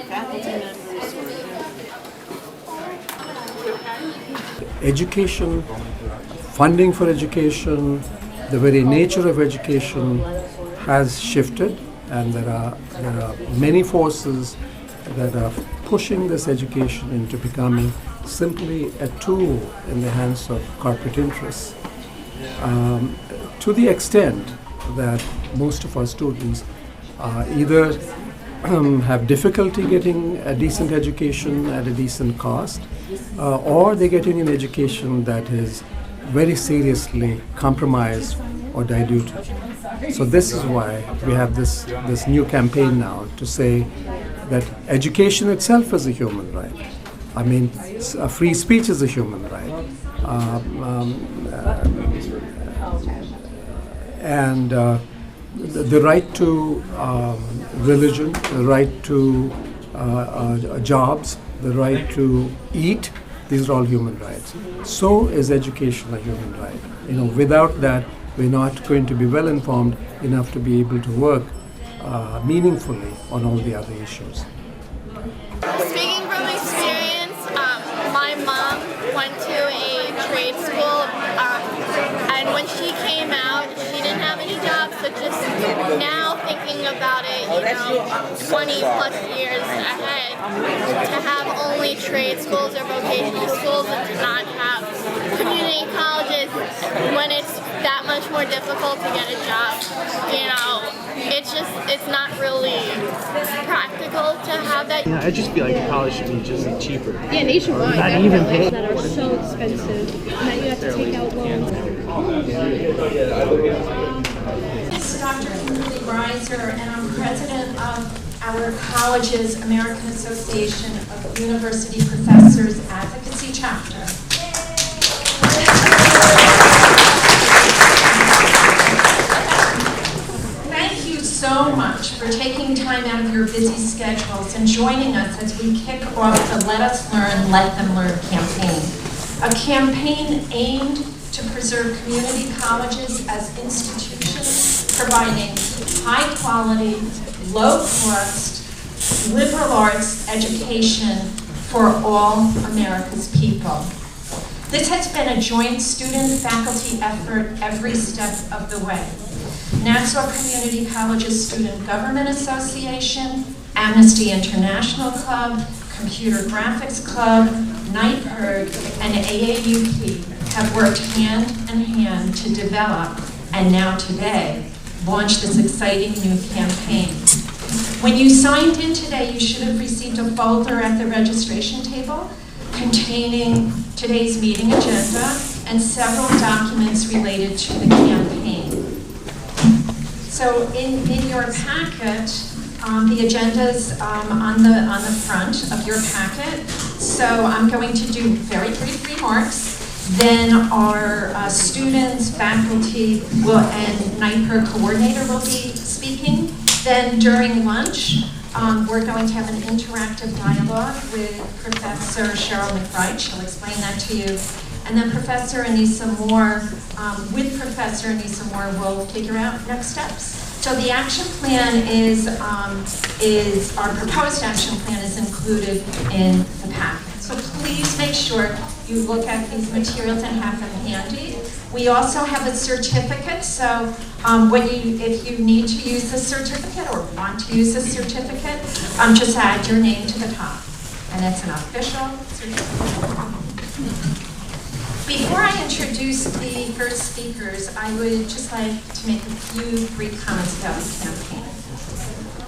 faculty members or education, funding for education, the very nature of education has shifted, and there are many forces that are pushing this education into becoming simply a tool in the hands of corporate interests. To the extent that most of our students either have difficulty getting a decent education at a decent cost, or they're getting an education that is very seriously compromised or diluted. So this is why we have this new campaign now to say that education itself is a human right. I mean, free speech is a human right. And the right to religion, the right to jobs, the right to eat, these are all human rights. So is education a human right. Without that, we're not going to be well informed enough to be able to work meaningfully on all the other issues. Speaking from experience, my mom went to a trade school, and when she came out, she didn't have any jobs. So just now thinking about it, 20 plus years ahead, to have only trade schools or vocational schools and to not have community colleges when it's that much more difficult to get a job, it's not really practical to have that. I'd just be like, college should be just cheaper. Yeah, nationwide. Not even pay. That are so expensive, and that you have to take out loans. This is Dr. Kimberley Reiser, and I'm president of our college's American Association of University Professors Advocacy Chapter. Thank you so much for taking time out of your busy schedules and joining us as we kick off the Let Us Learn, Let Them Learn campaign. A campaign aimed to preserve community colleges as institutions providing high quality, low cost, liberal arts education for all America's people. This has been a joint student-faculty effort every step of the way. Nassau Community Colleges Student Government Association, Amnesty International Club, Computer Graphics Club, NYPIRG, and AAUP have worked hand in hand to develop, and now today, launch this exciting new campaign. When you signed in today, you should have received a folder at the registration table containing today's meeting agenda and several documents related to the campaign. So in your packet, the agenda's on the front of your packet. So I'm going to do very brief remarks. Then our students, faculty, and NYPIRG coordinator will be speaking. Then during lunch, we're going to have an interactive dialogue with Professor Cheryl McBride. She'll explain that to you. And then Professor Anissa Moore, we'll figure out next steps. So the action plan is our proposed action plan is included in the packet. So please make sure you look at these materials and have them handy. We also have a certificate, so if you need to use the certificate or want to use the certificate, just add your name to the top. And it's an official certificate. Before I introduce the first speakers, I would just like to make a few brief comments about the campaign.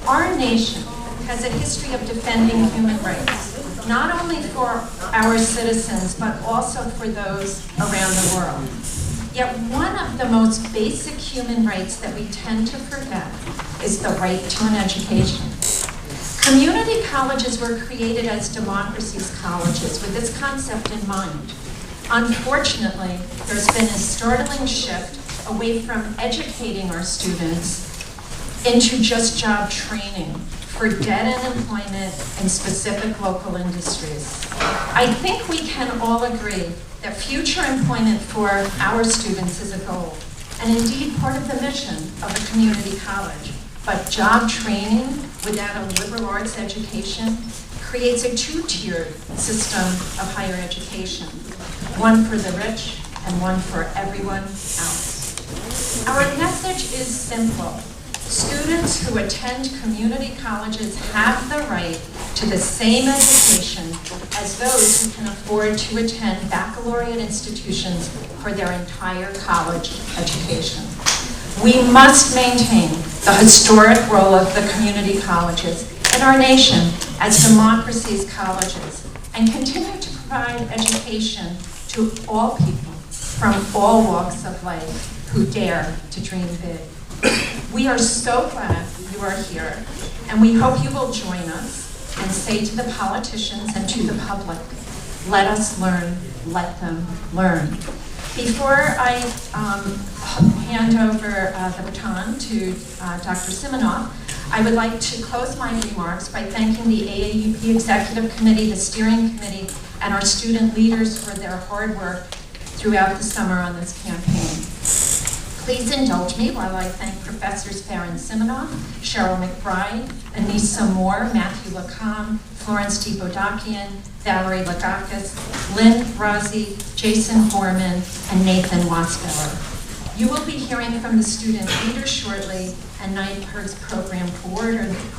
Our nation has a history of defending human rights, not only for our citizens, but also for those around the world. Yet one of the most basic human rights that we tend to forget is the right to an education. Community colleges were created as democracy's colleges with this concept in mind. Unfortunately, there's been a startling shift away from educating our students into just job training for dead-end employment in specific local industries. I think we can all agree that future employment for our students is a goal, and indeed part of the mission of a community college. but job training without a liberal arts education creates a two-tiered system of higher education, one for the rich and one for everyone else. Our message is simple. Students who attend community colleges have the right to the same education as those who can afford to attend baccalaureate institutions for their entire college education. We must maintain the historic role of the community colleges in our nation as democracy's colleges and continue to provide education to all people from all walks of life who dare to dream big. We are so glad you are here, and we hope you will join us and say to the politicians and to the public, let us learn, let them learn. Before I hand over the baton to Dr. Simonoff, I would like to close my remarks by thanking the AAUP Executive Committee, the Steering Committee, and our student leaders for their hard work throughout the summer on this campaign. Please indulge me while I thank Professors Farron Simonoff, Cheryl McBride, Anissa Moore, Matthew Lacombe, Florence D. Boodakian, Valerie Lagakis, Lynn Razi, Jason Horman, and Nathan Watzbauer. You will be hearing from the student leader shortly and NYPIRG's program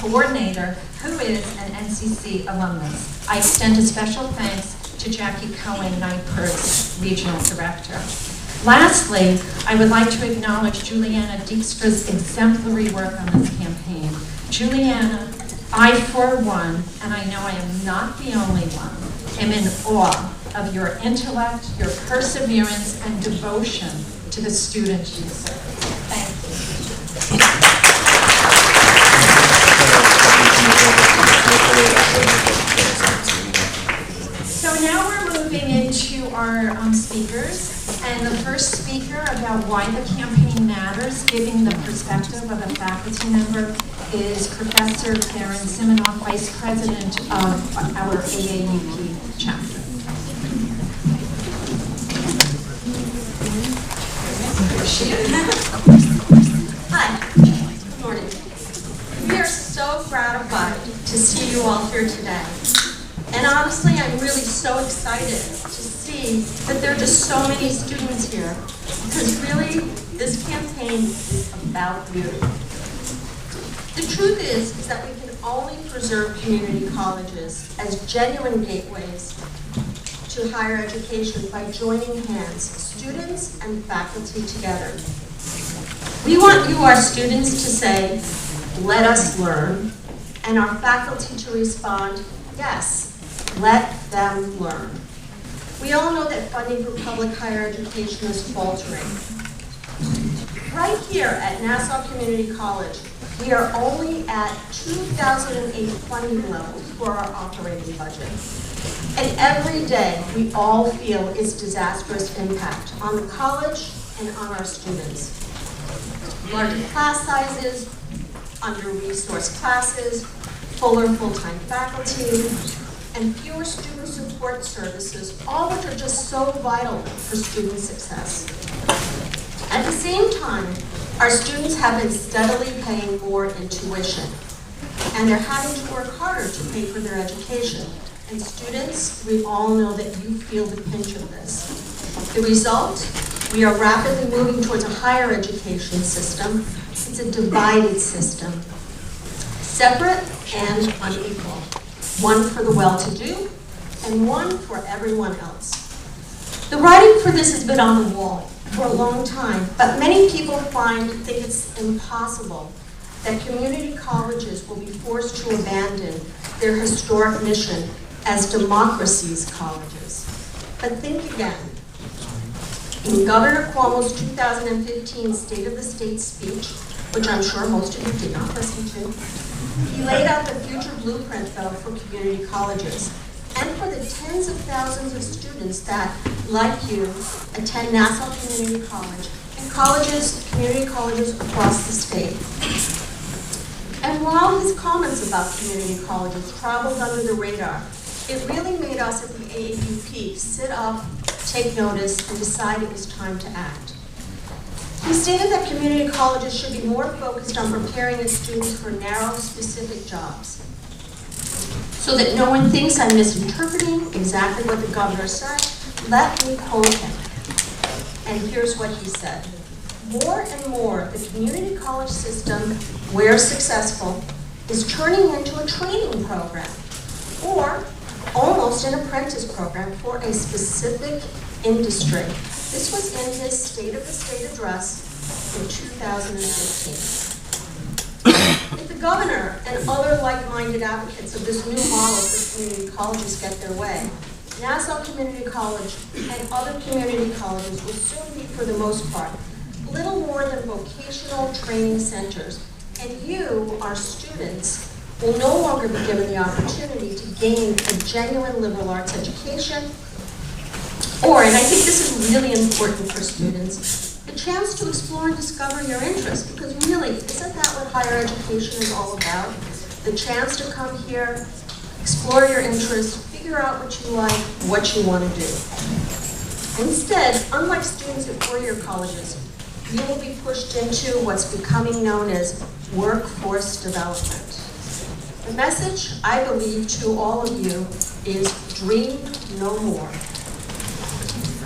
coordinator, who is an NCC alumnus. I extend a special thanks to Jackie Cohen, NYPIRG's regional director. Lastly, I would like to acknowledge Juliana Dijkstra's exemplary work on this campaign. Juliana, I for one, and I know I am not the only one, am in awe of your intellect, your perseverance, and devotion to the students you serve. Thank you. So now we're moving into our speakers. And the first speaker about why the campaign matters, giving the perspective of a faculty member, is Professor Farron Simonoff, Vice President of our AAUP chapter. Hi, good morning. We are so gratified to see you all here today. And honestly, I'm really so excited to see that there are just so many students here, because really, this campaign is about you. The truth is that we can only preserve community colleges as genuine gateways to higher education by joining hands, students and faculty together. We want you, our students, to say, let us learn, and our faculty to respond, yes, let them learn. We all know that funding for public higher education is faltering. Right here at Nassau Community College, we are only at 2008 funding levels for our operating budget. And every day we all feel its disastrous impact on the college and on our students. Larger class sizes, under-resourced classes, fuller full-time faculty, and fewer student support services, all which are just so vital for student success. At the same time, our students have been steadily paying more in tuition, and they're having to work harder to pay for their education. And students, we all know that you feel the pinch of this. The result, we are rapidly moving towards a higher education system. It's a divided system, separate and unequal. One for the well-to-do, and one for everyone else. The writing for this has been on the wall for a long time, but many people think it's impossible that community colleges will be forced to abandon their historic mission as democracy's colleges. But think again. In Governor Cuomo's 2015 State of the State speech, which I'm sure most of you did not listen to, he laid out the future blueprint, though, for community colleges and for the tens of thousands of students that, like you, attend Nassau Community College and community colleges across the state. And while his comments about community colleges traveled under the radar, it really made us at the AAUP sit up, take notice, and decide it was time to act. He stated that community colleges should be more focused on preparing its students for narrow, specific jobs, so that no one thinks I'm misinterpreting exactly what the governor said. Let me quote him. And here's what he said. More and more, the community college system, where successful, is turning into a training program, or almost an apprentice program for a specific industry. This was in his State of the State address in 2015. If the governor and other like-minded advocates of this new model for community colleges get their way, Nassau Community College and other community colleges will soon be, for the most part, little more than vocational training centers, and you, our students, will no longer be given the opportunity to gain a genuine liberal arts education, or, and I think this is really important for students, the chance to explore and discover your interests, because really, isn't that what higher education is all about? The chance to come here, explore your interests, figure out what you like, what you want to do. Instead, unlike students at four-year colleges, you will be pushed into what's becoming known as workforce development. The message, I believe, to all of you is dream no more.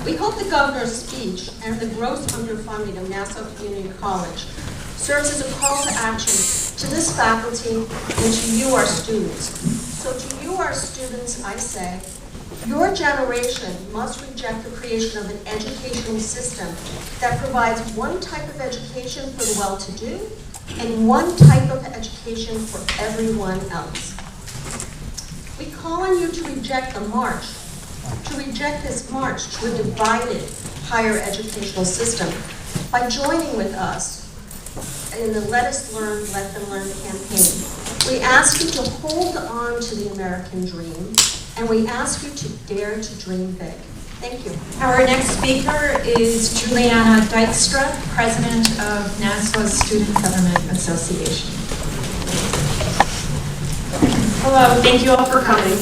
We hope the governor's speech and the gross underfunding of Nassau Community College serves as a call to action to this faculty and to you, our students. So to you, our students, I say, your generation must reject the creation of an educational system that provides one type of education for the well-to-do and one type of education for everyone else. We call on you to reject the march, to reject this march to a divided higher educational system by joining with us in the Let Us Learn, Let Them Learn campaign. We ask you to hold on to the American dream, and we ask you to dare to dream big. Thank you. Our next speaker is Juliana Dijkstra, President of Nassau's Student Government Association. Hello, thank you all for coming.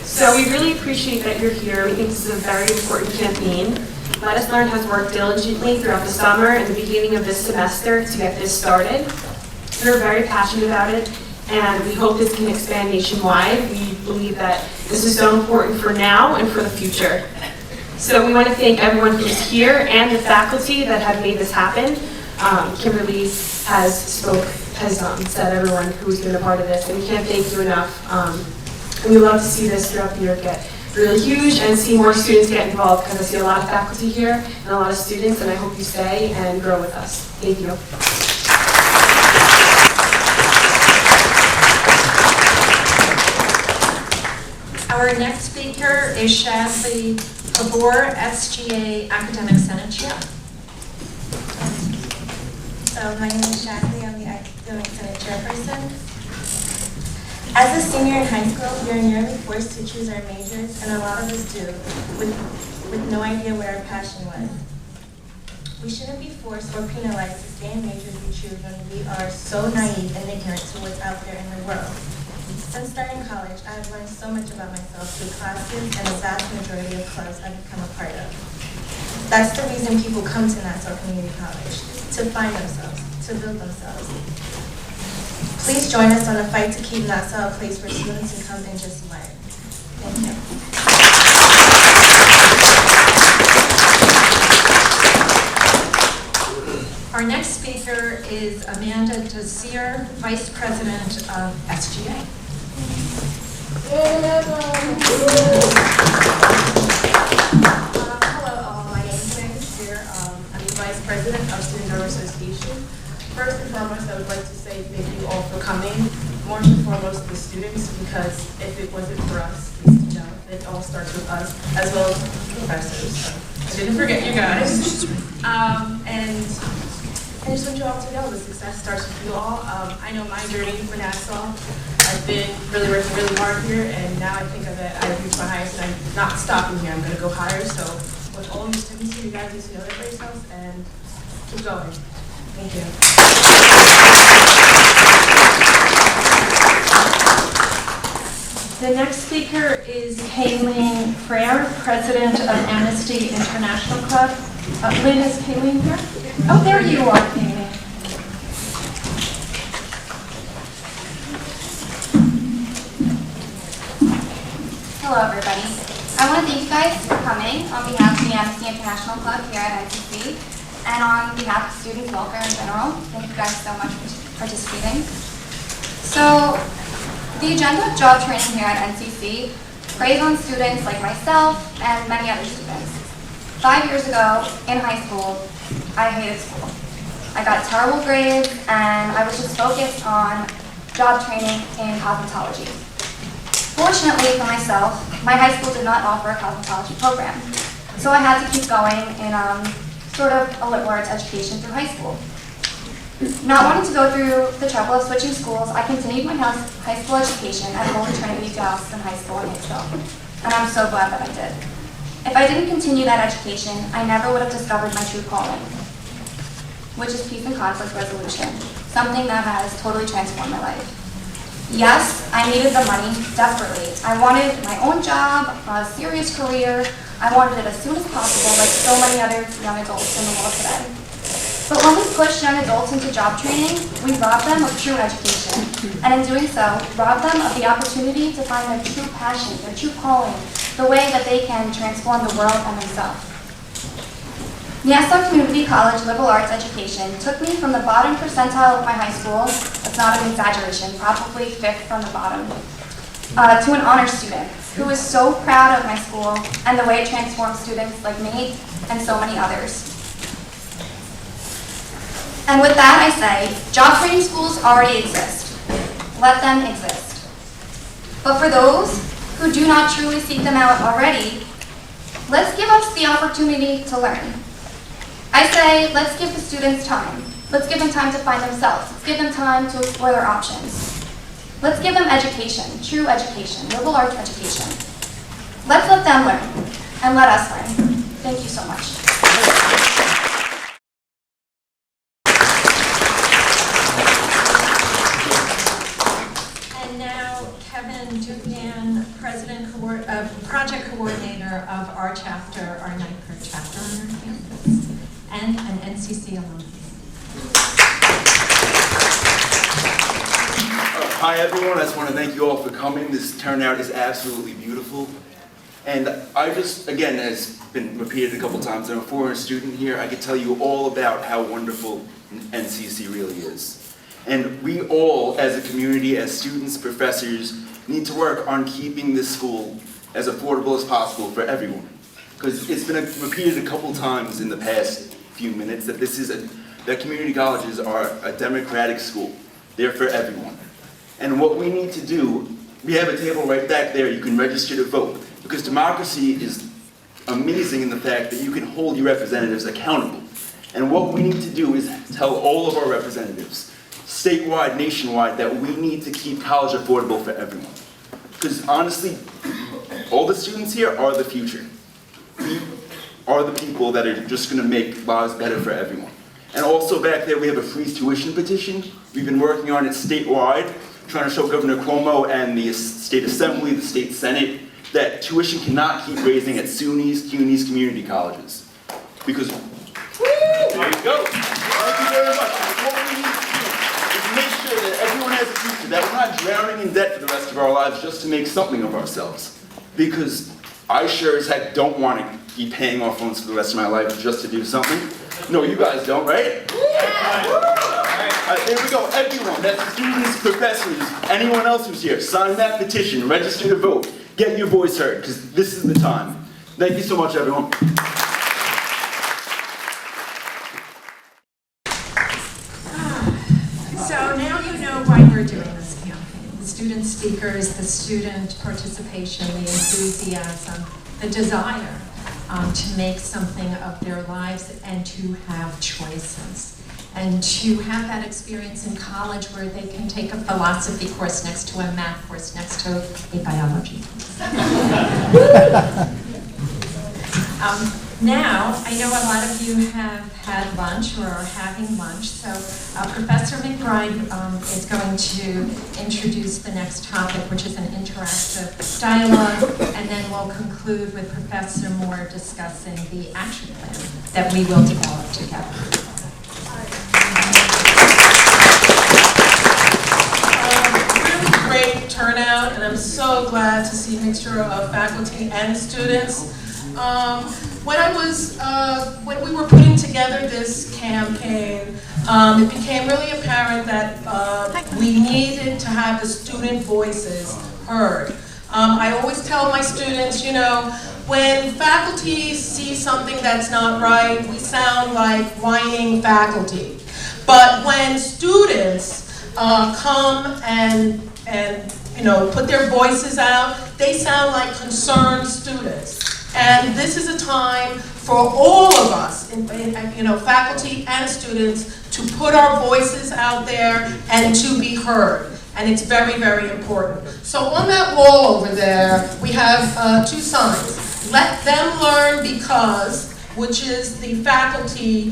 So we really appreciate that you're here. We think this is a very important campaign. Let Us Learn has worked diligently throughout the summer and the beginning of this semester to get this started. We're very passionate about it, and we hope this can expand nationwide. We believe that this is so important for now and for the future. So we want to thank everyone who's here and the faculty that have made this happen. Kimberley has said everyone who's been a part of this, and we can't thank you enough. And we love to see this throughout the year get really huge and see more students get involved, because I see a lot of faculty here and a lot of students, and I hope you stay and grow with us. Thank you. Our next speaker is Shadley, Hobour, SGA Academic Senate Chair. So my name is Shadley, I'm the Academic Senate Chairperson. As a senior in high school, we are nearly forced to choose our majors, and a lot of us do, with no idea what our passion was. We shouldn't be forced or penalized to stay in majors we choose when we are so naive and ignorant to what's out there in the world. Since starting college, I have learned so much about myself through classes and a vast majority of clubs I've become a part of. That's the reason people come to Nassau Community College, to find themselves, to build themselves. Please join us on a fight to keep Nassau a place where students can come and just learn. Thank you. Our next speaker is Amanda Desir, Vice President of SGA. Hello, my name is Amanda Desir. I'm the Vice President of Student Government Association. First and foremost, I would like to say thank you all for coming. More and foremost, the students, because if it wasn't for us, it all starts with us, as well as professors. So I didn't forget you guys. And I just want you all to know the success starts with you all. I know my journey for Nassau. I've been really working really hard here, and now I think of it, I've reached my highest, and I'm not stopping here. I'm going to go higher. So with all you students here, you guys need to know that for yourselves and keep going. Thank you. The next speaker is Kayleen, Freyre, President of Amnesty International Club. Lynn, is Kayleen here? Oh, there you are, Kayleen. Hello, everybody. I want to thank you guys for coming on behalf of the Amnesty International Club here at NCC and on behalf of student welfare in general. Thank you guys so much for participating. So, the agenda of job training here at NCC preys on students like myself and many other students. 5 years ago, in high school, I hated school. I got terrible grades, and I was just focused on job training in cosmetology. Fortunately for myself, my high school did not offer a cosmetology program, so I had to keep going in sort of a liberal arts education through high school. Not wanting to go through the trouble of switching schools, I continued my high school education at Holy Trinity Dawson High School in Hicksville, and I'm so glad that I did. If I didn't continue that education, I never would have discovered my true calling, which is peace and conflict resolution, something that has totally transformed my life. Yes, I needed the money desperately. I wanted my own job, a serious career. I wanted it as soon as possible, like so many other young adults in the world today. But when we push young adults into job training, we rob them of true education, and in doing so, rob them of the opportunity to find their true passion, their true calling, the way that they can transform the world and themselves. Nassau Community College liberal arts education took me from the bottom percentile of my high school, that's not an exaggeration, probably 5th from the bottom, to an honor student who is so proud of my school and the way it transforms students like me and so many others. And with that I say, job training schools already exist. Let them exist. But for those who do not truly seek them out already, let's give us the opportunity to learn. I say, let's give the students time. Let's give them time to find themselves. Let's give them time to explore their options. Let's give them education, true education, liberal arts education. Let's let them learn, and let us learn. Thank you so much. Dugan, project coordinator of our chapter, our NYPIRG chapter on our campus, and an NCC alum. Hi everyone, I just want to thank you all for coming. This turnout is absolutely beautiful. And I just, again, as been repeated a couple times, I'm a former student here. I could tell you all about how wonderful NCC really is. And we all, as a community, as students, professors, need to work on keeping this school as affordable as possible for everyone. Because it's been repeated a couple times in the past few minutes that that community colleges are a democratic school. They're for everyone. And what we need to do, we have a table right back there, you can register to vote. Because democracy is amazing in the fact that you can hold your representatives accountable. And what we need to do is tell all of our representatives, statewide, nationwide, that we need to keep college affordable for everyone. Because honestly, all the students here are the future. We are the people that are just going to make lives better for everyone. And also back there we have a free tuition petition. We've been working on it statewide, trying to show Governor Cuomo and the State Assembly, the State Senate, that tuition cannot keep raising at SUNYs, CUNYs, community colleges. Because, there you go. Thank you very much. What we need to do is make sure that everyone has a future, that we're not drowning in debt for the rest of our lives just to make something of ourselves. Because I sure as heck don't want to be paying off loans for the rest of my life just to do something. No, you guys don't, right? There we go, everyone, that's students, professors, anyone else who's here, sign that petition, register to vote, get your voice heard, because this is the time. Thank you so much, everyone. So now you know why we're doing this campaign. The student speakers, the student participation, the enthusiasm, the desire to make something of their lives and to have choices. And to have that experience in college where they can take a philosophy course next to a math course next to a biology course. Now, I know a lot of you have had lunch or are having lunch, so Professor McBride is going to introduce the next topic, which is an interactive dialogue, and then we'll conclude with Professor Moore discussing the action plan that we will develop together. Really great turnout, and I'm so glad to see a mixture of faculty and students. When we were putting together this campaign, it became really apparent that we needed to have the student voices heard. I always tell my students, you know, when faculty see something that's not right, we sound like whining faculty. But when students come and you know, put their voices out, they sound like concerned students. And this is a time for all of us, you know, faculty and students, to put our voices out there and to be heard. And it's very, very important. So on that wall over there, we have two signs. Let them learn because, which is the faculty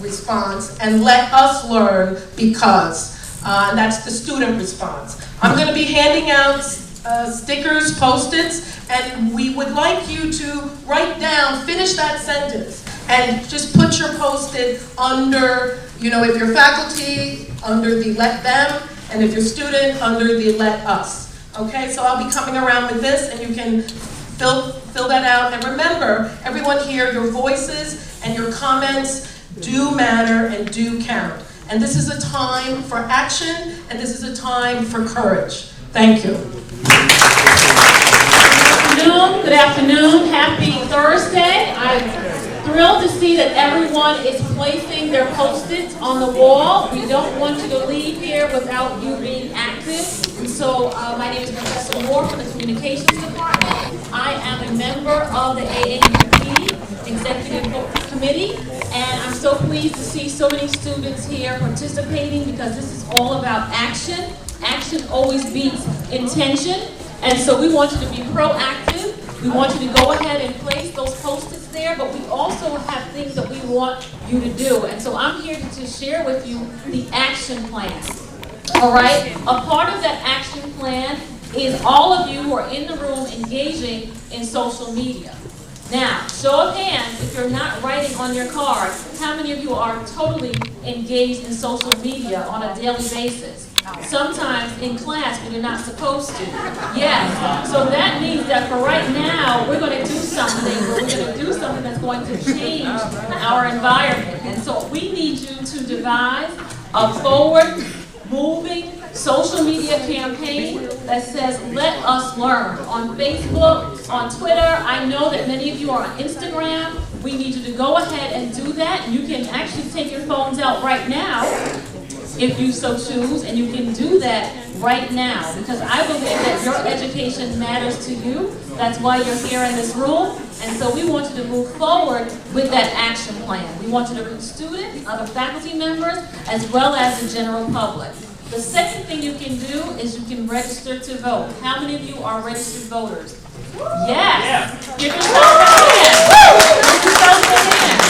response, and let us learn because, and that's the student response. I'm going to be handing out stickers, Post-its, and we would like you to write down, finish that sentence, and just put your Post-it under, you know, if you're faculty, under the let them, and if you're student, under the let us. Okay, so I'll be coming around with this, and you can fill that out. And remember, everyone here, your voices and your comments do matter and do count. And this is a time for action, and this is a time for courage. Thank you. Good afternoon, happy Thursday. I'm thrilled to see that everyone is placing their Post-its on the wall. We don't want you to leave here without you being active. So my name is Professor Moore from the Communications Department. I am a member of the AAUP Executive Committee, and I'm so pleased to see so many students here participating because this is all about action. Action always beats intention, and so we want you to be proactive. We want you to go ahead and place those Post-its there, but we also have things that we want you to do. And so I'm here to share with you the action plan. All right? A part of that action plan is all of you who are in the room engaging in social media. Now, show of hands, if you're not writing on your cards, how many of you are totally engaged in social media on a daily basis? Sometimes in class when you're not supposed to. Yes. So that means that for right now, we're going to do something that's going to change our environment. And so we need you to devise a forward moving social media campaign that says, let us learn. On Facebook, on Twitter, I know that many of you are on Instagram. We need you to go ahead and do that. You can actually take your phones out right now, if you so choose, and you can do that right now, because I believe that your education matters to you. That's why you're here in this room, and so we want you to move forward with that action plan. We want you to reach students, other faculty members, as well as the general public. The second thing you can do is you can register to vote. How many of you are registered voters? Yes! Yeah. Give yourself a hand! Give yourself a hand!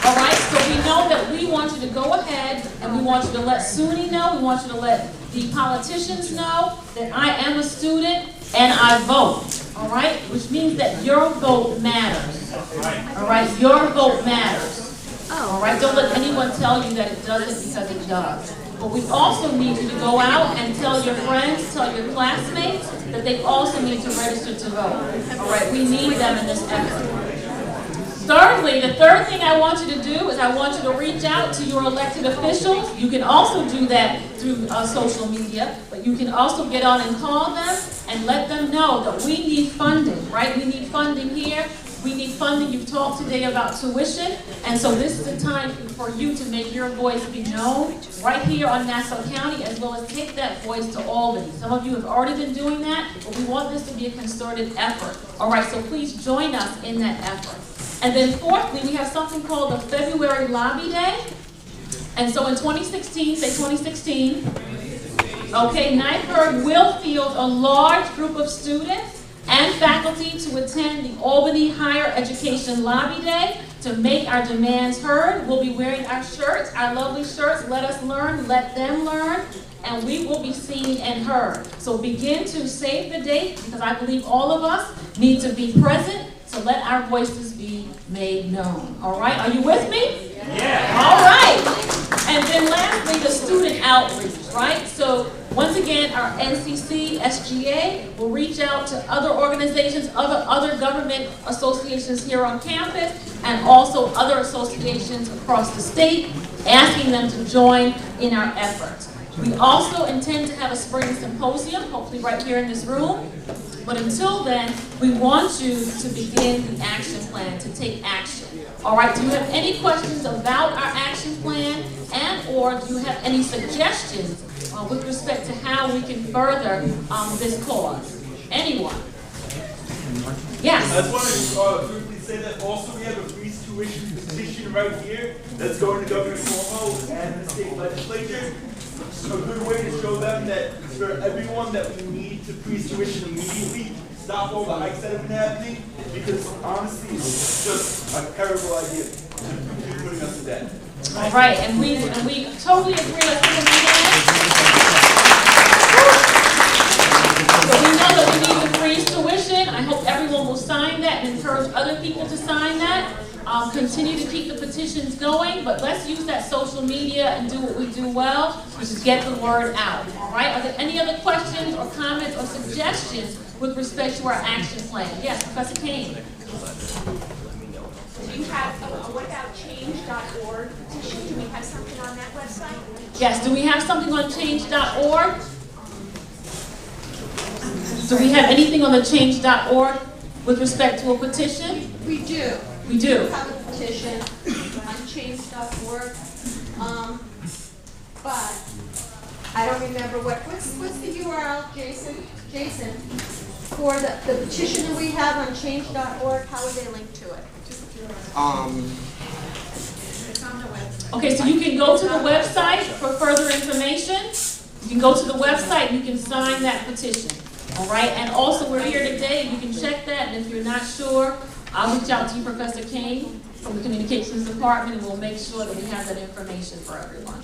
All right, so we know that we want you to go ahead and we want you to let SUNY know, we want you to let the politicians know that I am a student and I vote, all right? Which means that your vote matters, all right? Your vote matters, all right? Don't let anyone tell you that it doesn't, because it does. But we also need you to go out and tell your friends, tell your classmates that they also need to register to vote, all right? We need them in this effort. Thirdly, the third thing I want you to do is I want you to reach out to your elected officials. You can also do that through social media, but you can also get on and call them and let them know that we need funding, right? We need funding here. We need funding. You've talked today about tuition, and so this is the time for you to make your voice be known right here on Nassau County, as well as take that voice to Albany. Some of you have already been doing that, but we want this to be a concerted effort. All right, so please join us in that effort. And then fourthly, we have something called the February Lobby Day. And so in 2016, say 2016, okay, NYPIRG will field a large group of students and faculty to attend the Albany Higher Education Lobby Day to make our demands heard. We'll be wearing our shirts, our lovely shirts, let us learn, let them learn, and we will be seen and heard. So begin to save the date, because I believe all of us need to be present to let our voices be made known. All right, are you with me? Yeah. All right. And then lastly, the student outreach, right? So once again, our NCC, SGA will reach out to other organizations, other government associations here on campus, and also other associations across the state, asking them to join in our efforts. We also intend to have a spring symposium, hopefully right here in this room. But until then, we want you to begin the action plan, to take action. All right, do you have any questions about our action plan, and or do you have any suggestions with respect to how we can further this cause? Anyone? Yes? I just wanted to briefly say that also we have a free tuition petition right here that's going to Governor Cuomo and the state legislature. A good way to show them that for everyone that we need to freeze tuition immediately, stop all the hikes that have been happening, because honestly, it's just a terrible idea to keep putting us to debt. All right, and we totally agree. Let's give them a hand. So we know that we need to freeze tuition. I hope everyone will sign that and encourage other people to sign that. Continue to keep the petitions going, but let's use that social media and do what we do well, which is get the word out. All right? Are there any other questions or comments or suggestions with respect to our action plan? Yes, Professor Kane. Do you have, what about change.org petition? Do we have something on that website? Yes, do we have something on change.org? Do we have anything on the change.org with respect to a petition? We do. We do. We have a petition on change.org, but I don't remember what's the URL, Jason? Jason, for the petition that we have on change.org, how would they link to it? It's on the website. Okay, so you can go to the website for further information. You can go to the website and you can sign that petition. All right, and also we're here today, you can check that, and if you're not sure, I'll reach out to you, Professor Kane, from the Communications Department, and we'll make sure that we have that information for everyone.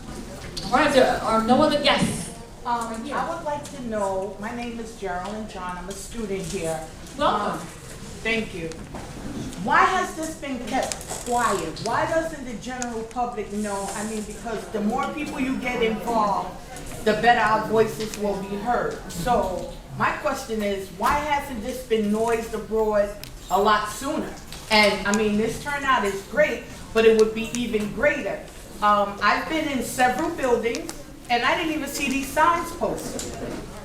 All right, there are no other guests. I would like to know, my name is Geraldine John, I'm a student here. Welcome. Thank you. Why has this been kept quiet? Why doesn't the general public know? I mean, because the more people you get involved, the better our voices will be heard. So my question is, why hasn't this been noised abroad a lot sooner? And I mean, this turnout is great, but it would be even greater. I've been in several buildings, and I didn't even see these signs posted.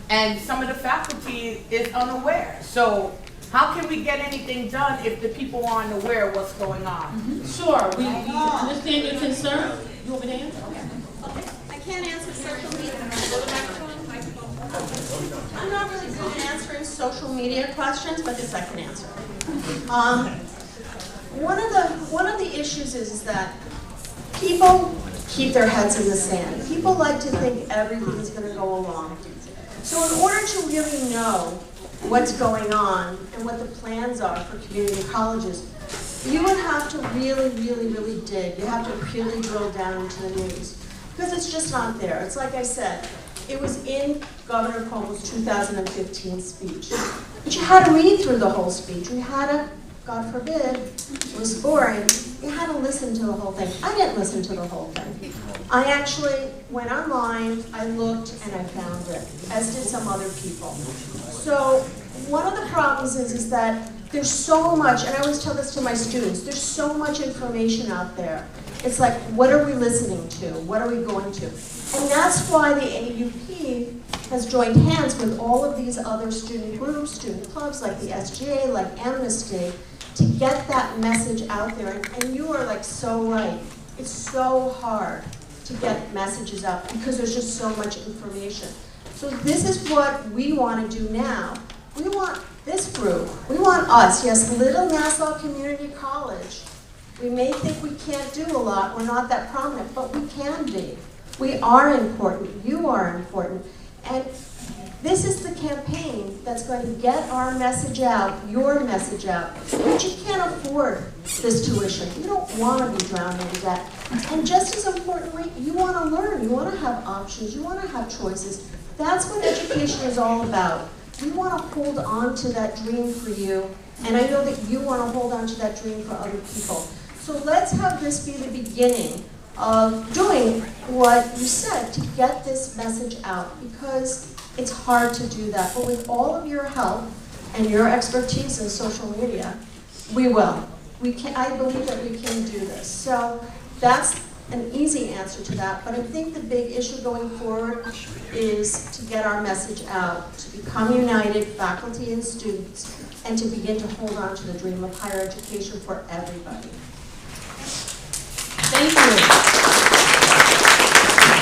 And some of the faculty is unaware. So how can we get anything done if the people aren't aware of what's going on? Sure, we understand your concern. You want me to answer? Okay. I can't answer social media. I'm not really good at answering social media questions, but this I can answer. One of the issues is that people keep their heads in the sand. People like to think everything's going to go along. So in order to really know what's going on and what the plans are for community colleges, you would have to really dig. You have to really drill down into the news, because it's just not there. It's like I said, it was in Governor Cuomo's 2015 speech. But you had to read through the whole speech. You had to, God forbid, it was boring. You had to listen to the whole thing. I didn't listen to the whole thing. I actually went online, I looked, and I found it, as did some other people. So one of the problems is that there's so much, and I always tell this to my students, there's so much information out there. It's like, what are we listening to? What are we going to? And that's why the AAUP has joined hands with all of these other student groups, student clubs like the SGA, like Amnesty, to get that message out there. And you are like so right. It's so hard to get messages out because there's just so much information. So this is what we want to do now. We want this group, we want us, yes, Little Nassau Community College. We may think we can't do a lot, we're not that prominent, but we can be. We are important, you are important. And This is the campaign that's going to get our message out, your message out. But you can't afford this tuition. You don't want to be drowning in debt. And just as importantly, you want to learn. You want to have options. You want to have choices. That's what education is all about. We want to hold on to that dream for you. And I know that you want to hold on to that dream for other people. So let's have this be the beginning of doing what you said to get this message out, because it's hard to do that. But with all of your help and your expertise in social media, we will. I believe that we can do this. So that's an easy answer to that. But I think the big issue going forward is to get our message out, to become united, faculty and students, and to begin to hold on to the dream of higher education for everybody. Thank you.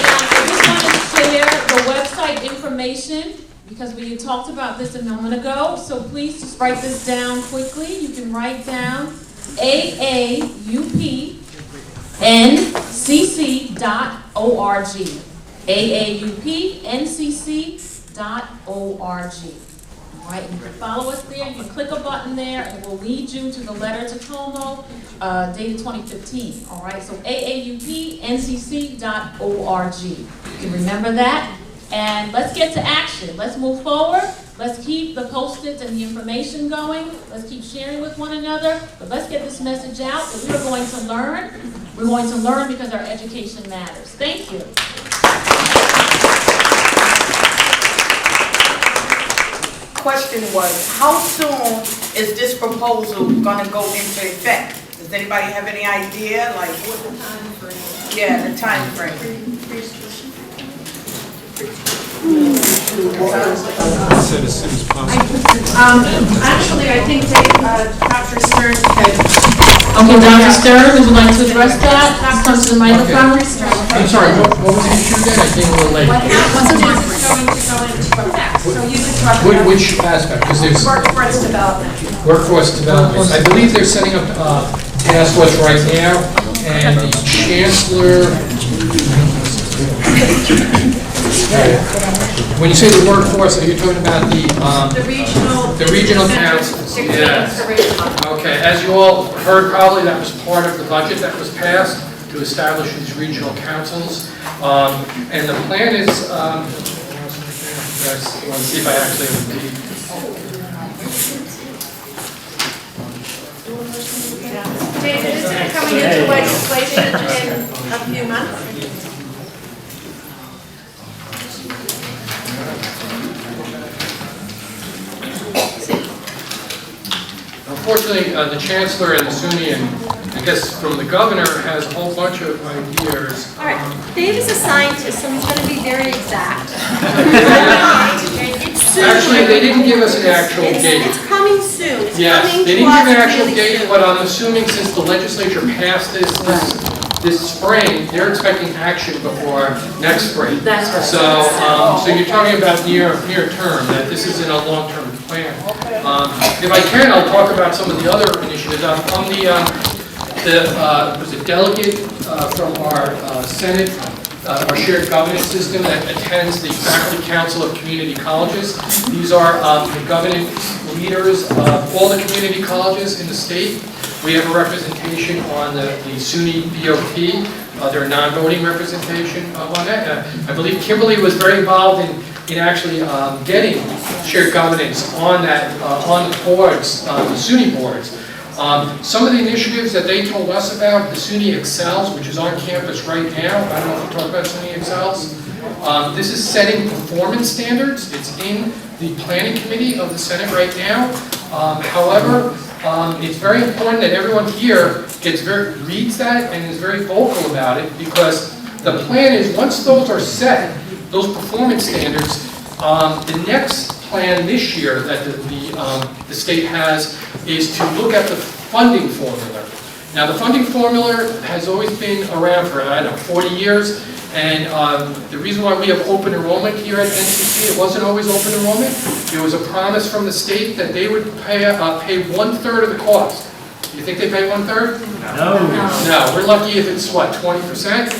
Now, I just want to share the website information because we talked about this a moment ago. So please just write this down quickly. You can write down AAUP ncc.org. AAUPNCC.org. All right, you can follow us there. You can click a button there, and it will lead you to the letter to Como, dated 2015. All right, so AAUPNCC.org. You can remember that. And let's get to action. Let's move forward. Let's keep the post-its and the information going. Let's keep sharing with one another. But let's get this message out that we are going to learn. We're going to learn because our education matters. Thank you. Question was, how soon is this proposal going to go into effect? Does anybody have any idea? Like, what the time frame? Yeah, the time frame. Said as soon as possible. Actually, I think Dr. Stern could. Okay, Dr. Stern, would you like to address that? Come to the microphone. I'm sorry, what was the issue again? I came a little late. What happens is it's going to go into effect. So you can talk about Which aspect? Because there's workforce development. workforce development. I believe they're setting up task force right now, and the chancellor. When you say the workforce, are you talking about the regional councils? Yes. Okay. As you all heard, probably that was part of the budget that was passed to establish these regional councils, and the plan is. Yes, I want to see if I actually have the. David, isn't it coming into legislation in a few months? Unfortunately, the chancellor and the SUNY, and I guess from the governor, has a whole bunch of ideas. All right, Dave is a scientist, so he's going to be very exact. Actually, they didn't give us an actual date. It's coming soon. It's Yes, coming they to didn't us give an actual really date, soon. but I'm assuming since the legislature passed this spring, they're expecting action before next spring. That's right. So you're talking about near term, that this isn't a long-term plan. If I can, I'll talk about some of the other initiatives. I'm was a delegate from our Senate, our shared governance system that attends the Faculty Council of Community Colleges. These are the governance leaders of all the community colleges in the state. We have a representation on the SUNY BOP, their non-voting representation on that. I believe Kimberley was very involved in actually getting shared governance on that on the boards, the SUNY boards. Some of the initiatives that they told us about, the SUNY Excels, which is on campus right now. I don't know if you talk about SUNY Excels. This is setting performance standards. It's in the planning committee of the Senate right now. However, it's very important that everyone here reads that and is very vocal about it, because the plan is once those are set, those performance standards, the next plan this year that the state has is to look at the funding formula. Now, the funding formula has always been around for, I don't know, 40 years, and the reason why we have open enrollment here at NCC, it wasn't always open enrollment. There was a promise from the state that they would pay 1/3 of the cost. Do you think they pay 1/3? No. No, we're lucky if it's, what, 20%?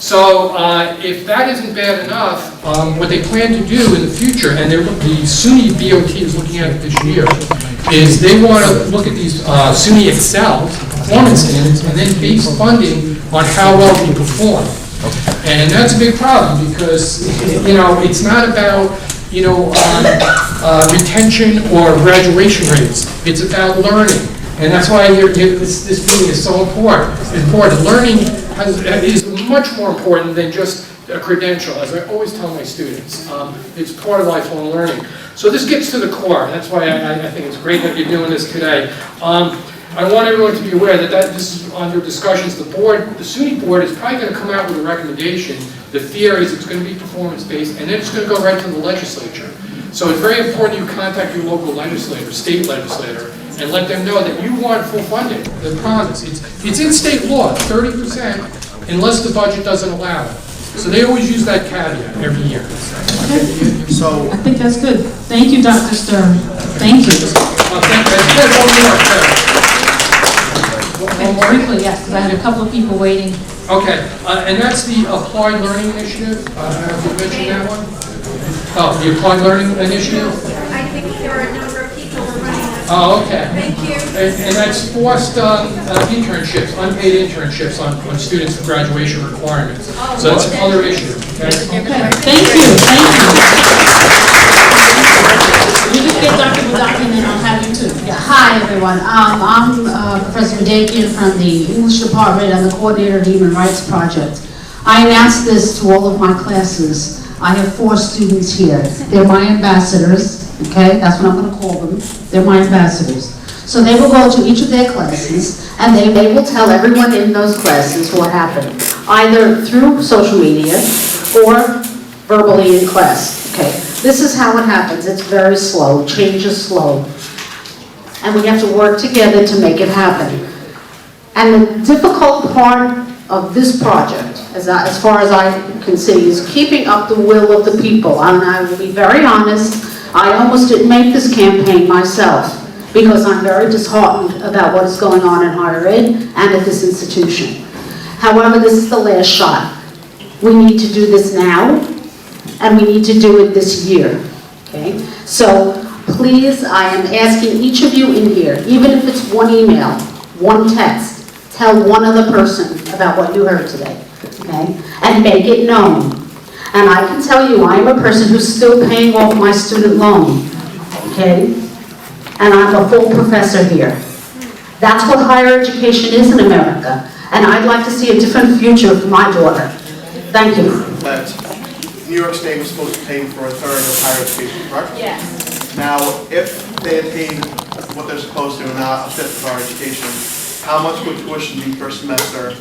So if that isn't bad enough, what they plan to do in the future, and the SUNY BOT is looking at it this year, is they want to look at these SUNY Excel performance standards and then base funding on how well we perform. And that's a big problem because, you know, it's not about, you know, retention or graduation rates. It's about learning. And that's why this meeting is so important. Learning is much more important than just a credential, as I always tell my students. It's part of lifelong learning. So this gets to the core. That's why I think it's great that you're doing this today. I want everyone to be aware that this is under discussions. The SUNY board is probably going to come out with a recommendation. The fear is it's going to be performance-based, and then it's going to go right to the legislature. So it's very important you contact your local legislator, state legislator, and let them know that you want full funding. The promise. It's in state law, 30%, unless the budget doesn't allow it. So they always use that caveat every year. Okay. So I think that's good. Thank you, Dr. Stern. Thank you. Okay, briefly, yes, because I had a couple of people waiting. Okay, and that's the Applied Learning Initiative. Have you mentioned that one? Oh, the Applied Learning Initiative? I think there are a number of people running. Oh, okay. Thank you. And that's forced internships, unpaid internships on students for graduation requirements. So that's another issue. Okay? Okay. Thank you. Thank you. You just get Dr. Boodakian and I'll have you too. Yeah. Hi, everyone. I'm Professor Boodakian from the English Department and the coordinator of the Human Rights Project. I announced this to all of my classes. I have 4 students here. They're my ambassadors, okay? That's what I'm going to call them. They're my ambassadors. So they will go to each of their classes, and they will tell everyone in those classes what happened, either through social media or verbally in class, okay? This is how it happens. It's very slow. Change is slow. And we have to work together to make it happen. And the difficult part of this project, as far as I can see, is keeping up the will of the people. And I will be very honest, I almost didn't make this campaign myself because I'm very disheartened about what is going on in higher ed and at this institution. However, this is the last shot. We need to do this now, and we need to do it this year, okay? So please, I am asking each of you in here, even if it's one email, one text, tell one other person about what you heard today, okay? And make it known. And I can tell you, I am a person who's still paying off my student loan, okay? And I'm a full professor here. That's what higher education is in America. And I'd like to see a different future for my daughter. Thank you. That New York State was supposed to pay for a third of higher education, correct? Yes. Now, if they had paid what they're supposed to and not a fifth of our education, how much would tuition be per semester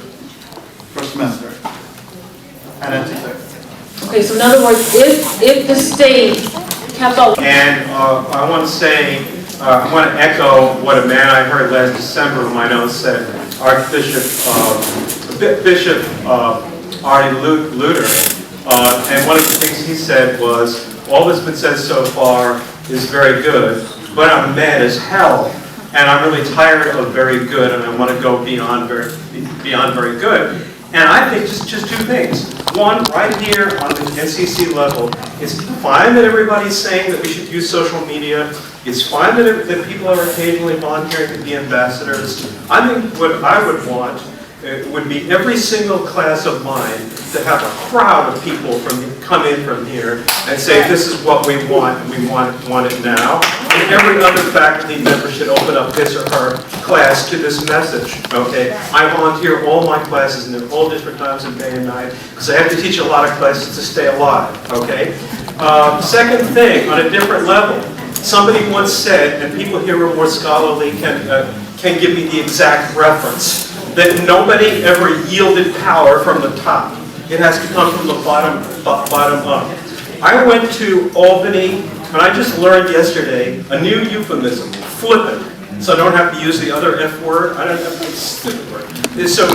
at NC? Okay, so in other words, if the state kept up. And I want to say, I want to echo what a man I heard last December in my notes said, Bishop Artie Luter, and one of the things he said was, all that's been said so far is very good, but I'm mad as hell, and I'm really tired of very good, and I want to go beyond very good. And I think just 2 things. One, right here on the NCC level, it's fine that everybody's saying that we should use social media. It's fine that people are occasionally volunteering to be ambassadors. I think what I would want would be every single class of mine to have a crowd of people come in from here and say, this is what we want, and we want it now. And every other faculty member should open up his or her class to this message, okay? I volunteer all my classes, and they're all different times of day and night, because I have to teach a lot of classes to stay alive, okay? Second thing, on a different level, somebody once said, and people here who are more scholarly can give me the exact reference, that nobody ever yielded power from the top. It has to come from the bottom up. I went to Albany, and I just learned yesterday a new euphemism, flippant. So I don't have to use the other F word. I don't have to use the stupid word. So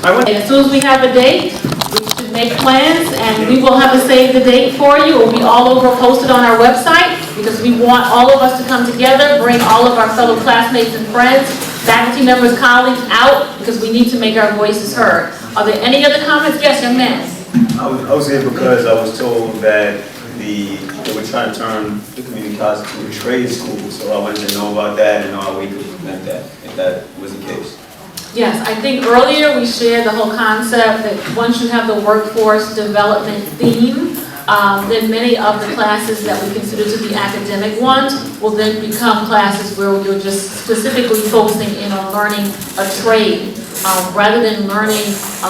I went. As soon as we have a date, we should make plans, and we will have a save the date for you. It will be all over posted on our website, because we want all of us to come together, bring all of our fellow classmates and friends, faculty members, colleagues out, because we need to make our voices heard. Are there any other comments? Yes, young man. I was here because I was told that they were trying to turn the community college into a trade school, so I wanted to know about that and how we could prevent that, if that was the case. Yes, I think earlier we shared the whole concept that once you have the workforce development theme, then many of the classes that we consider to be academic ones will then become classes where you're just specifically focusing in on learning a trade rather than learning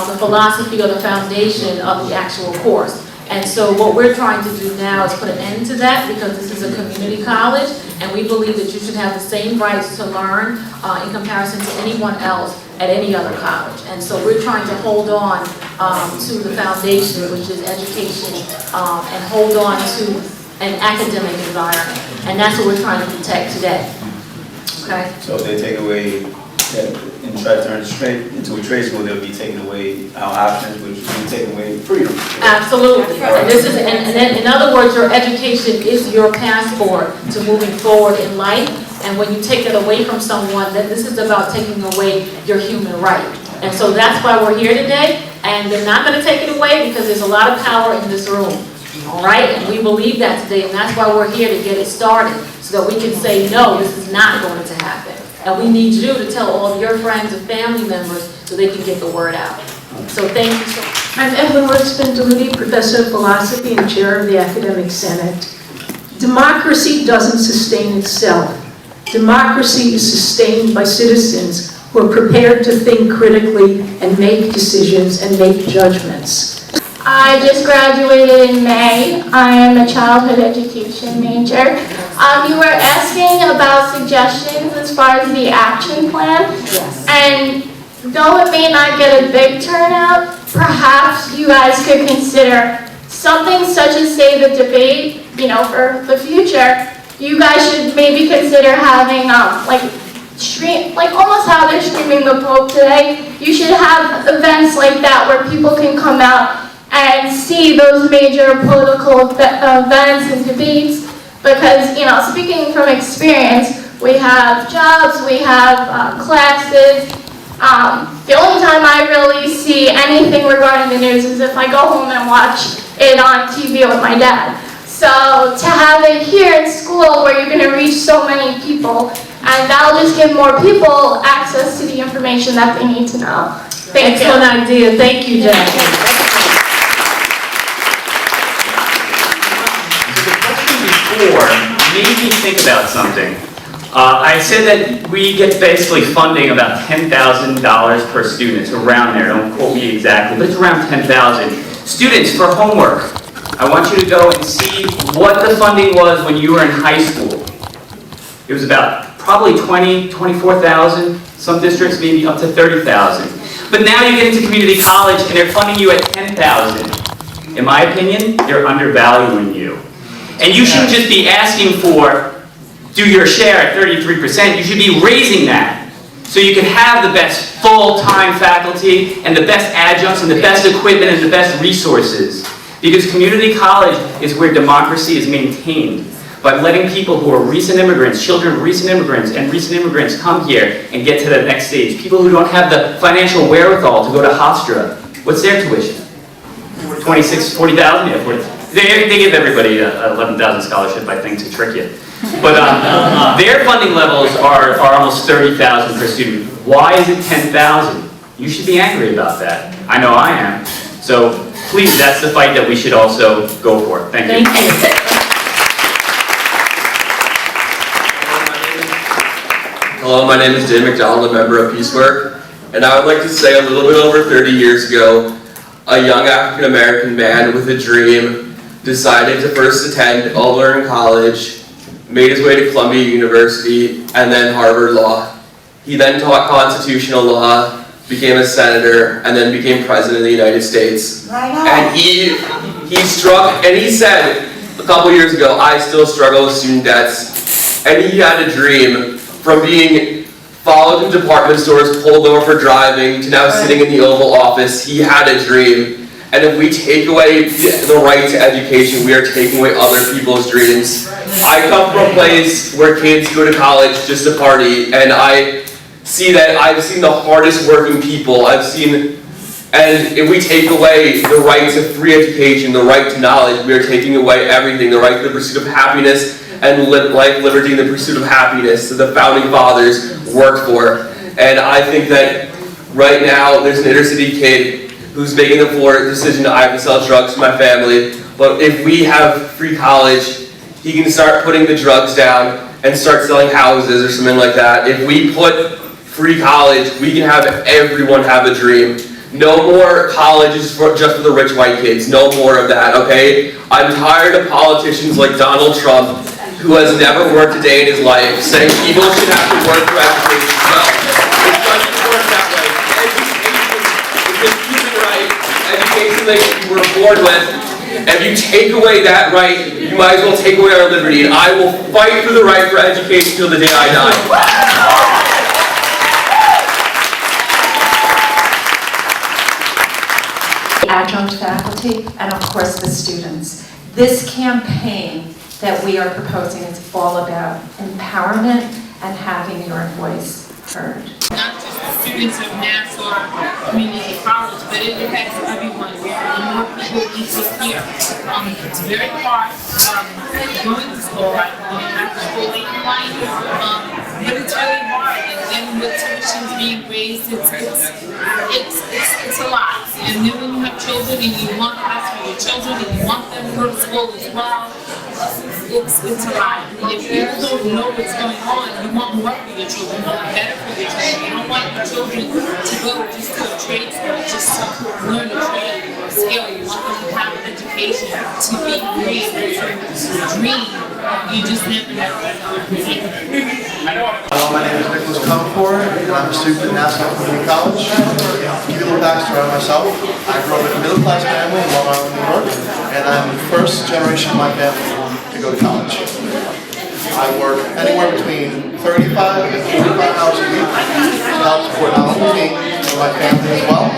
the philosophy or the foundation of the actual course. And so what we're trying to do now is put an end to that because this is a community college and we believe that you should have the same rights to learn in comparison to anyone else at any other college. And so we're trying to hold on to the foundation, which is education, and hold on to an academic environment. And that's what we're trying to protect today. Okay? So if they take away and try to turn it straight into a trade school, they'll be taking away our options, which will be taking away freedom. Absolutely. And this is, and then, in other words, your education is your passport to moving forward in life. And when you take it away from someone, then this is about taking away your human right. And so that's why we're here today. And they're not going to take it away because there's a lot of power in this room. All right? And we believe that today. And that's why we're here to get it started so that we can say, no, this is not going to happen. And we need you to tell all of your friends and family members so they can get the word out. So thank you so much. I'm Evelyn Wortsman, Deluty, Professor of Philosophy and Chair of the Academic Senate. Democracy doesn't sustain itself. Democracy is sustained by citizens who are prepared to think critically and make decisions and make judgments. I just graduated in May. I am a childhood education major. You were asking about suggestions as far as the action plan. Yes. And though it may not get a big turnout, perhaps you guys could consider something such as, say, the debate, for the future. You guys should maybe consider having like almost how they're streaming the Pope today. You should have events like that where people can come out and see those major political events and debates. Because, speaking from experience, we have jobs, we have classes. The only time I really see anything regarding the news is if I go home and watch it on TV with my dad. So to have it here in school where you're going to reach so many people, and that'll just give more people access to the information that they need to know. Thank you. Excellent idea. Thank you, Jackie. Before made me think about something. I said that we get basically funding about $10,000 per student. It's around there, don't quote me exactly, but it's around 10,000. Students, for homework, I want you to go and see what the funding was when you were in high school. It was about probably 20, 24,000, some districts maybe up to 30,000. But now you get into community college and they're funding you at 10,000. In my opinion, they're undervaluing you. And you shouldn't just be asking for, do your share at 33%, you should be raising that. So you can have the best full-time faculty and the best adjuncts and the best equipment and the best resources. Because community college is where democracy is maintained. By letting people who are recent immigrants, children of recent immigrants, and recent immigrants come here and get to the next stage. People who don't have the financial wherewithal to go to Hofstra. What's their tuition? 26, 40,000? Yeah, 40,000. They give everybody an 11,000 scholarship, I think, to trick you. But their funding levels are almost 30,000 per student. Why is it 10,000? You should be angry about that. I know I am. So please, that's the fight that we should also go for. Thank you. Thank you. Hello, my name is Dave McDonald, a member of Peacework, and I would like to say a little bit over 30 years ago, a young African-American man with a dream decided to first attend Auburn College, made his way to Columbia University, and then Harvard Law. He then taught constitutional law, became a senator, and then became president of the United States. And he struck, and he said a couple years ago, I still struggle with student debts. And he had a dream from being followed in department stores, pulled over for driving, to now sitting in the Oval Office. He had a dream. And if we take away the right to education, we are taking away other people's dreams. I come from a place where kids go to college just to party, and I see that I've seen the hardest working people. I've seen And if we take away the right to free education, the right to knowledge, we are taking away everything, the right to the pursuit of happiness and life, liberty, and the pursuit of happiness that the founding fathers worked for. And I think that right now there's an inner city kid who's making the decision I have to sell drugs to my family. But if we have free college, he can start putting the drugs down and start selling houses or something like that. If we put free college, we can have everyone have a dream. No more colleges just for the rich white kids. No more of that, okay? I'm tired of politicians like Donald Trump, who has never worked a day in his life, saying people should have to work for education. No, it doesn't work that way. Education is a human right. Education that you were born with. If you take away that right, you might as well take away our liberty. And I will fight for the right for education till the day I die. Adjunct faculty, and of course the students. This campaign that we are proposing is all about empowerment and having your voice heard. Not just the students of Nassau Community College, but it affects everyone. More people need to hear. It's very hard going to school, right? Going back to school late in life, but it's really hard. And then with tuitions being raised, it's a lot. And then when you have children and you want the best for your children and you want them to go to school as well, it's a lot. And if people don't know what's going on, you want more for your children, you want better for your children. You don't want your children to go just to a trade school, just to learn a trade or a skill. You want them to have an education, to be free, to dream. You just never know. Hello, my name is Nicholas Comerford, and I'm a student at Nassau Community College. To give you a little backstory on myself, I grew up in a middle-class family in Long Island, New York, and I'm the first generation of my family to go to college. I work anywhere between 35 and 45 hours a week to help support not only me, but my family as well.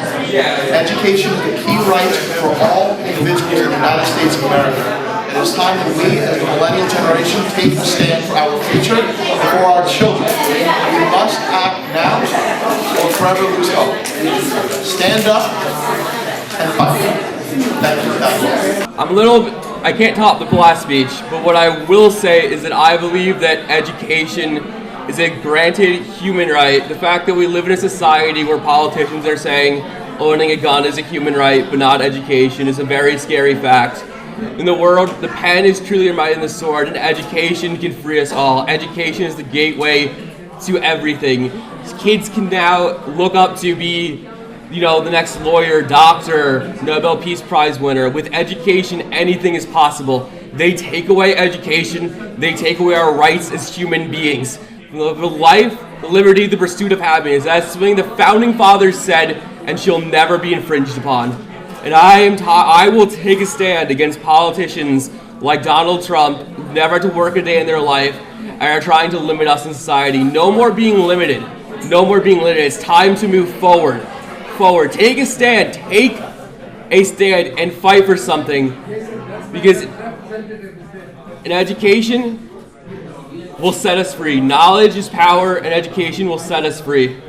Education is the key right for all individuals in the United States of America. It is time that we, as the millennial generation, take a stand for our future and for our children. We must act now or forever lose hope. Stand up and fight. Thank you. I can't top the last speech, but what I will say is that I believe that education is a granted human right. The fact that we live in a society where politicians are saying owning a gun is a human right, but not education, is a very scary fact. In the world, the pen is truly your might and the sword, and education can free us all. Education is the gateway to everything. Kids can now look up to be, the next lawyer, doctor, Nobel Peace Prize winner. With education, anything is possible. They take away education, they take away our rights as human beings. The life, the liberty, the pursuit of happiness. That's something the founding fathers said, and shall never be infringed upon. And I will take a stand against politicians like Donald Trump, who've never had to work a day in their life, and are trying to limit us in society. No more being limited. No more being limited. It's time to move forward. Take a stand. Take a stand and fight for something. Because an education will set us free. Knowledge is power, and education will set us free.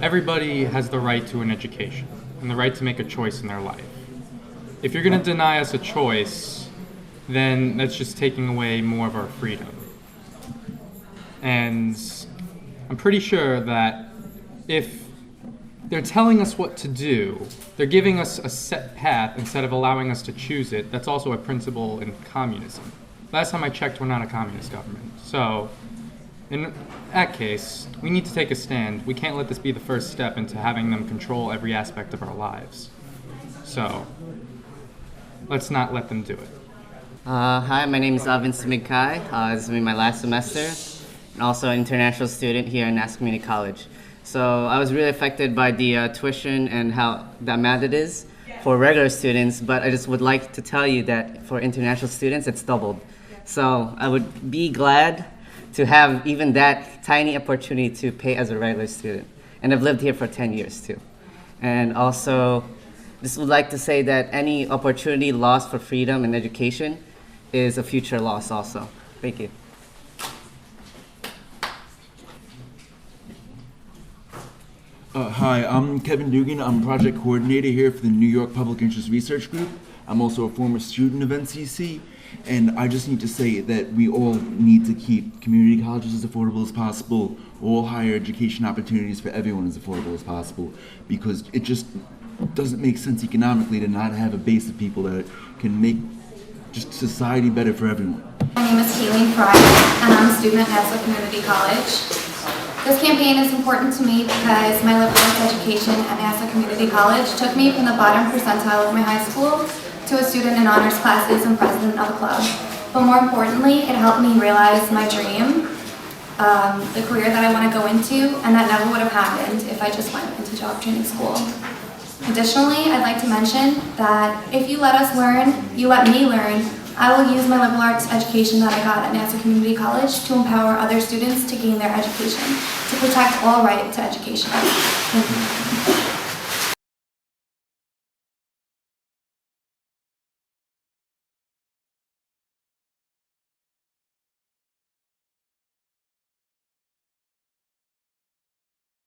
Everybody has the right to an education and the right to make a choice in their life. If you're going to deny us a choice, then that's just taking away more of our freedom. And I'm pretty sure that if they're telling us what to do, they're giving us a set path instead of allowing us to choose it. That's also a principle in communism. Last time I checked, we're not a communist government. So in that case, we need to take a stand. We can't let this be the first step into having them control every aspect of our lives. So let's not let them do it. Hi, my name is Avin Sumigkai. This is my last semester, and also an international student here at Nassau Community College. So I was really affected by the tuition and how that matter is for regular students, but I just would like to tell you that for international students, it's doubled. So I would be glad to have even that tiny opportunity to pay as a regular student. And I've lived here for 10 years too. And also, just would like to say that any opportunity lost for freedom and education is a future loss also. Thank you. Hi, I'm Kevin Dugan. I'm project coordinator here for the New York Public Interest Research Group. I'm also a former student of NCC, and I just need to say that we all need to keep community colleges as affordable as possible, all higher education opportunities for everyone as affordable as possible, because it just doesn't make sense economically to not have a base of people that can make just society better for everyone. My name is Kayleen Freyre, and I'm a student at Nassau Community College. This campaign is important to me because my liberal arts education at Nassau Community College took me from the bottom percentile of my high school to a student in honors classes and president of a club. But more importantly, it helped me realize my dream, the career that I want to go into, and that never would have happened if I just went into job training school. Additionally, I'd like to mention that if you let us learn, you let me learn, I will use my liberal arts education that I got at Nassau Community College to empower other students to gain their education, to protect all right to education. Thank you.